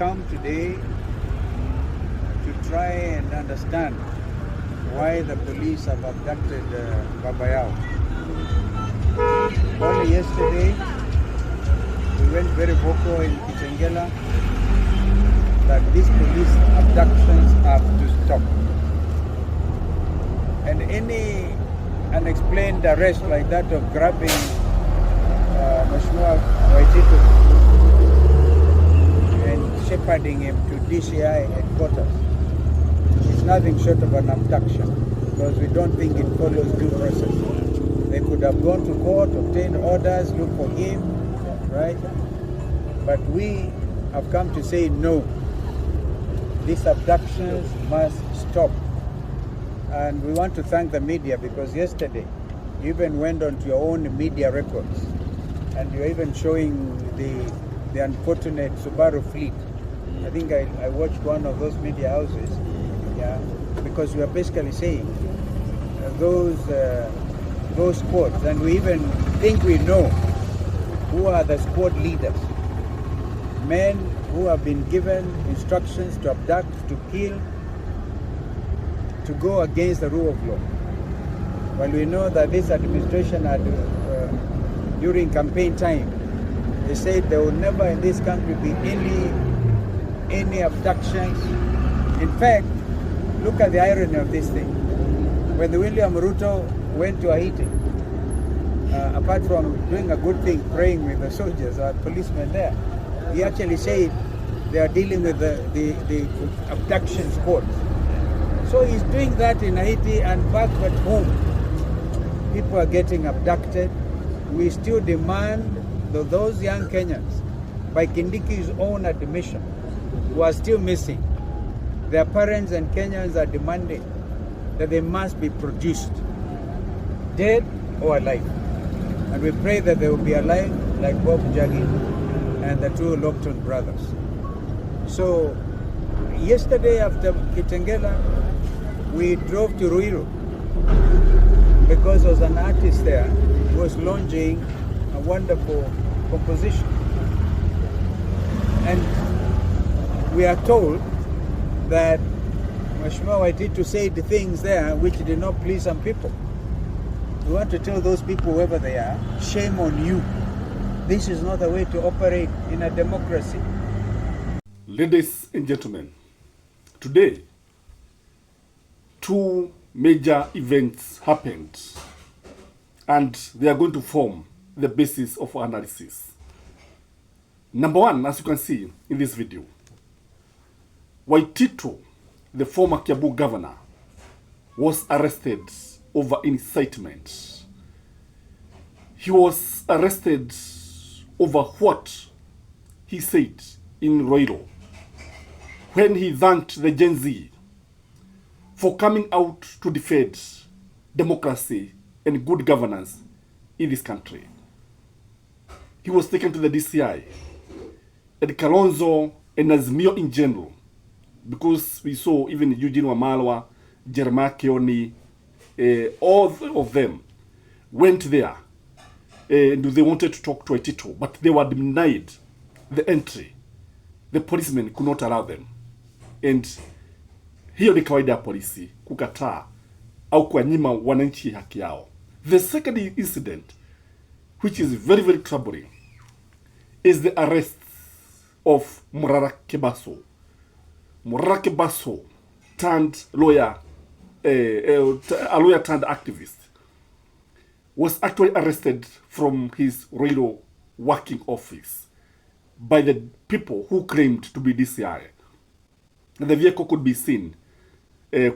come today to try and understand why the police have abducted Babayao. Only yesterday, we went very vocal in Kitengela that these police abductions have to stop. And any unexplained arrest like that of grabbing Mheshimiwa Waititu and shepherding him to DCI headquarters is nothing short of an abduction, because we don't think it follows due process. They could have gone to court, obtained orders, look for him, right? But we have come to say no. These abductions must stop. And we want to thank the media, because yesterday you even went onto your own media records and you're even showing the unfortunate Subaru fleet. I think I watched one of those media houses, yeah, because we are basically saying those squads, and we even think we know who are the squad leaders, men who have been given instructions to abduct, to kill, to go against the rule of law. Well, we know that this administration had, during campaign time, they said there will never in this country be any abductions. In fact, look at the irony of this thing. When the William Ruto went to Haiti, apart from doing a good thing, praying with the soldiers or policemen there, he actually said they are dealing with the abduction squads. So he's doing that in Haiti, and back at home, people are getting abducted. We still demand that those young Kenyans, by Kindiki's own admission, who are still missing, their parents and Kenyans are demanding that they must be produced, dead or alive. And we pray that they will be alive like Bob Jagi and the two Lockton brothers. So yesterday after Kitengela, we drove to Ruiru because there was an artist there who was launching a wonderful composition. And we are told that Mheshimiwa Waititu said things there which did not please some people. We want to tell those people, whoever they are, shame on you. This is not the way to operate in a democracy. Ladies and gentlemen, today, two major events happened, and they are going to form the basis of our analysis. Number one, as you can see in this video, Waititu, the former Kiambu governor, was arrested over incitement. He was arrested over what he said in Roiro when he thanked the Gen Z for coming out to defend democracy and good governance in this country. He was taken to the DCI, and Kalonzo and Azimio in general, because we saw even Eugene Wamalwa, Jeremiah Kioni, all of them went there, and they wanted to talk to Waititu, but they were denied the entry. The policemen could not allow them. And hiyo ni kawaida ya polisi kukataa au kuwanyima wananchi haki yao. The second incident, which is very, very troubling, is the arrest of Morara Kebaso. Morara Kebaso turned lawyer, a lawyer turned activist, was actually arrested from his Roiro working office by the people who claimed to be DCI. And the vehicle could be seen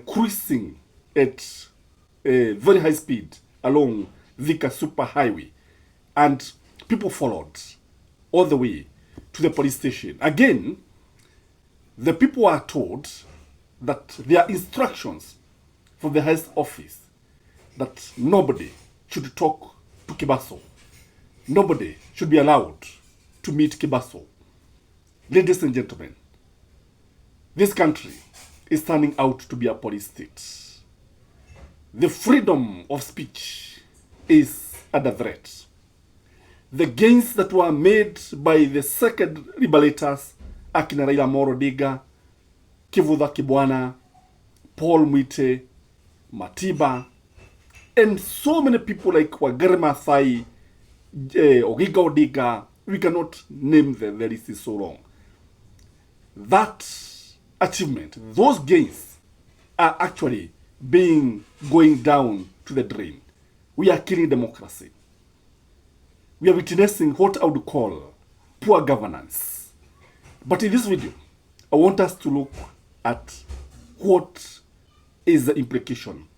cruising at very high speed along Vika Super Highway, and people followed all the way to the police station. Again, the people are told that there are instructions from the highest office that nobody should talk to Kebaso. Nobody should be allowed to meet Kebaso. Ladies and gentlemen, this country is turning out to be a police state. The freedom of speech is under threat. The gains that were made by the second liberators akina Raila Amolo Odinga, Kivutha Kibwana, Paul Mwite, Matiba, and so many people like Wangari Maathai, Ogiga Odinga. We cannot name them, the list is so long. That achievement, those gains are actually going down to the drain. We are killing democracy. We are witnessing what I would call poor governance. But in this video, I want us to look at what is the implication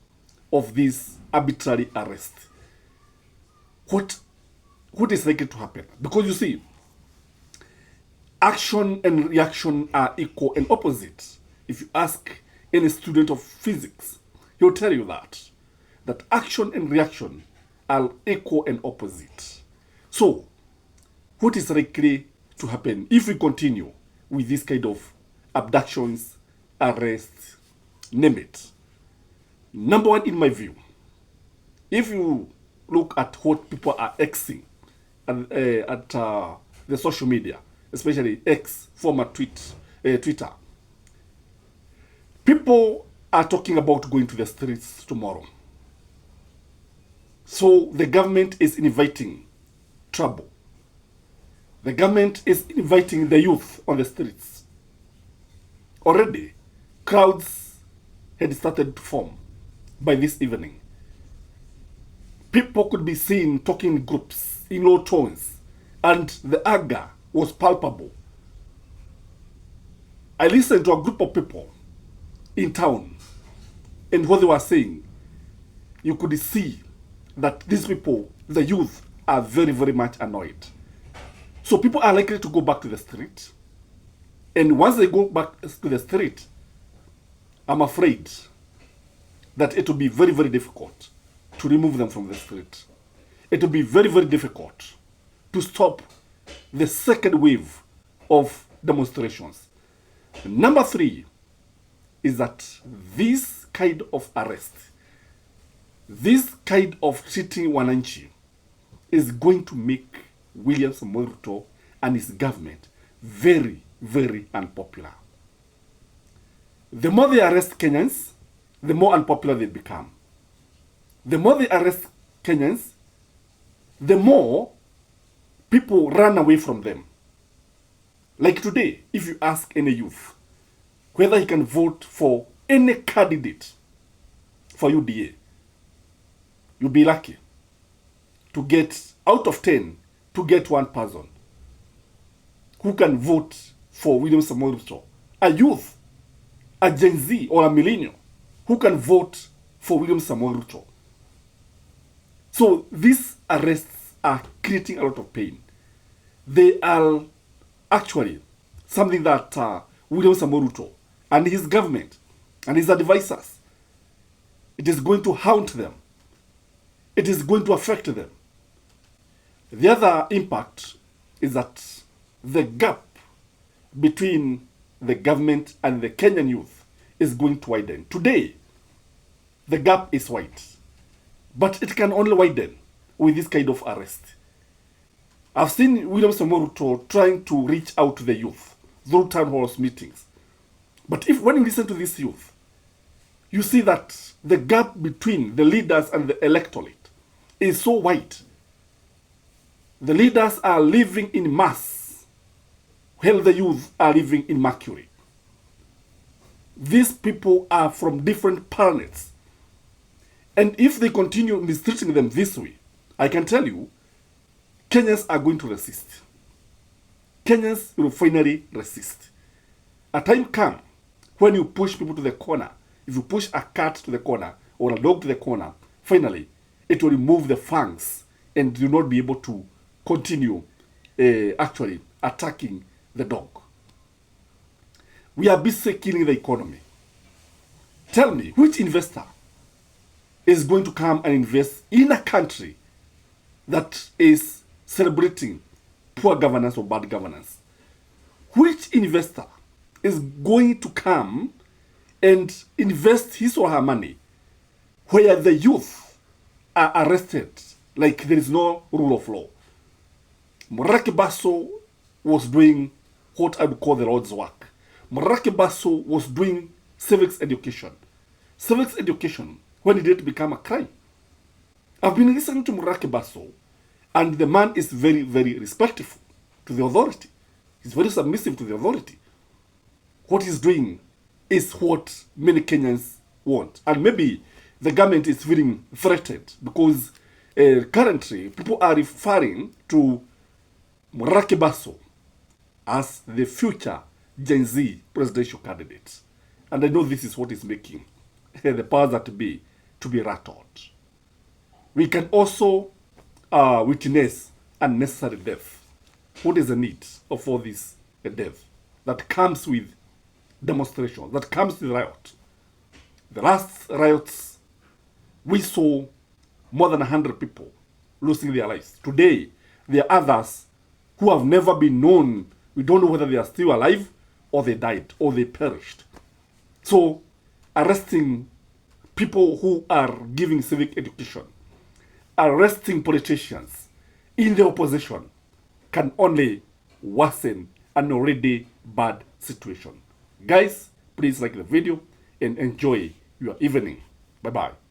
of this arbitrary arrest. What is likely to happen? Because you see, action and reaction are equal and opposite. If you ask any student of physics, he'll tell you that action and reaction are equal and opposite. So, what is likely to happen if we continue with this kind of abductions, arrests, name it? Number one, in my view, if you look at what people are Xing at the social media, especially X, former Twitter, people are talking about going to the streets tomorrow. So the government is inviting trouble. The government is inviting the youth on the streets. Already, crowds had started to form by this evening. People could be seen talking in groups, in low tones, and the anger was palpable. I listened to a group of people in town, and what they were saying, you could see that these people, the youth, are very, very much annoyed. So people are likely to go back to the street. And once they go back to the street, I'm afraid that it will be very, very difficult to remove them from the street. It will be very, very difficult to stop the second wave of demonstrations. Number three is that this kind of arrest, this kind of treating wananchi is going to make William Samoei Ruto and his government very, very unpopular. The more they arrest Kenyans, the more unpopular they become. The more they arrest Kenyans, the more people run away from them. Like today, if you ask any youth whether he can vote for any candidate for UDA, you'll be lucky to get, out of 10, to get one person who can vote for William Samoei Ruto. A youth, a Gen Z or a millennial who can vote for William Samoei Ruto. So these arrests are creating a lot of pain. They are actually something that William Samoei Ruto and his government and his advisors, it is going to haunt them. It is going to affect them. The other impact is that the gap between the government and the Kenyan youth is going to widen. Today, the gap is wide, but it can only widen with this kind of arrest. I've seen William Samoei Ruto trying to reach out to the youth through town halls meetings. But when you listen to this youth, you see that the gap between the leaders and the electorate is so wide. The leaders are living in mass, while the youth are living in mercury. These people are from different planets. And if they continue mistreating them this way, I can tell you, Kenyans are going to resist. Kenyans will finally resist. A time comes when you push people to the corner. If you push a cat to the corner or a dog to the corner, finally, it will remove the fangs and will not be able to continue actually attacking the dog. We are busy killing the economy. Tell me, which investor is going to come and invest in a country that is celebrating poor governance or bad governance? Which investor is going to come and invest his or her money where the youth are arrested like there is no rule of law? Morara Kebaso was doing what I would call the Lord's work. Morara Kebaso was doing civics education. Civics education, when did it become a crime? I've been listening to Morara Kebaso, and the man is very, very respectful to the authority. He's very submissive to the authority. What he's doing is what many Kenyans want. And maybe the government is feeling threatened because currently people are referring to Morara Kebaso as the future Gen Z presidential candidate. And I know this is what is making the powers that be to be rattled. We can also witness unnecessary death. What is the need of all this death that comes with demonstration, that comes with riot? The last riots, we saw more than 100 people losing their lives. Today, there are others who have never been known. We don't know whether they are still alive or they died or they perished. So, arresting people who are giving civic education, arresting politicians in the opposition can only worsen an already bad situation. Guys, please like the video and enjoy your evening. Bye-bye.